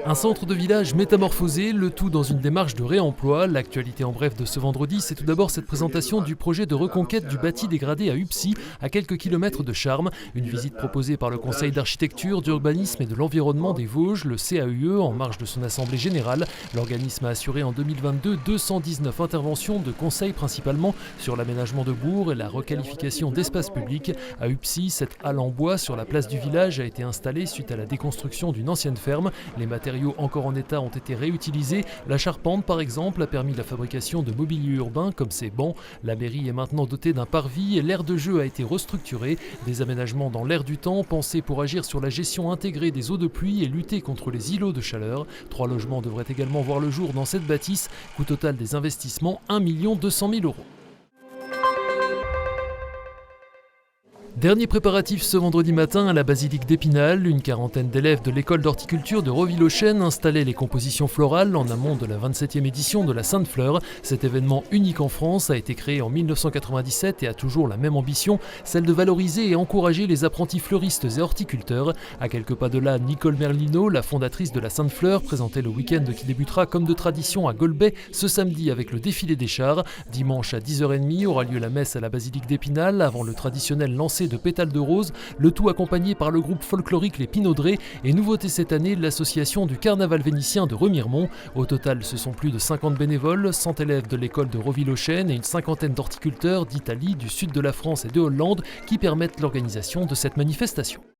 Un centre de village métamorphosé, le tout dans une démarche de réemploi. L'actualité en bref de ce vendredi, c'est tout d'abord cette présentation du projet de reconquête du bâti dégradé à Hupsy, à quelques kilomètres de Charmes. Une visite proposée par le Conseil d'architecture, d'urbanisme et de l'environnement des Vosges, le CAUE, en marge de son assemblée générale. L'organisme a assuré en 2022 219 interventions de conseil principalement sur l'aménagement de bourgs et la requalification d'espaces publics. À Hupsy, cette halle en bois sur la place du village a été installée suite à la déconstruction d'une ancienne ferme. Les matériaux encore en état ont été réutilisés. La charpente, par exemple, a permis la fabrication de mobilier urbain comme ces bancs. La mairie est maintenant dotée d'un parvis et l'aire de jeu a été restructurée. Des aménagements dans l'air du temps pensés pour agir sur la gestion intégrée des eaux de pluie et lutter contre les îlots de chaleur. 3 logements devraient également voir le jour dans cette bâtisse. Coût total des investissements 1 200 000 €. Dernier préparatif ce vendredi matin à la basilique d'Épinal. Une quarantaine d'élèves de l'école d'horticulture de Roville-aux-Chênes installaient les compositions florales en amont de la 27e édition de la Sainte Fleur. Cet événement unique en France a été créé en 1997 et a toujours la même ambition, celle de valoriser et encourager les apprentis fleuristes et horticulteurs. À quelques pas de là, Nicole Merlino, la fondatrice de la Sainte Fleur, présentait le week-end qui débutera comme de tradition à Golbet ce samedi avec le défilé des chars. Dimanche à 10h30 aura lieu la messe à la basilique d'Épinal avant le traditionnel lancer de pétales de rose, le tout accompagné par le groupe folklorique Les Pinaudrés et nouveauté cette année, l'association du carnaval vénitien de Remiremont. Au total, ce sont plus de 50 bénévoles, 100 élèves de l'école de Roville-aux-Chênes et une cinquantaine d'horticulteurs d'Italie, du sud de la France et de Hollande qui permettent l'organisation de cette manifestation.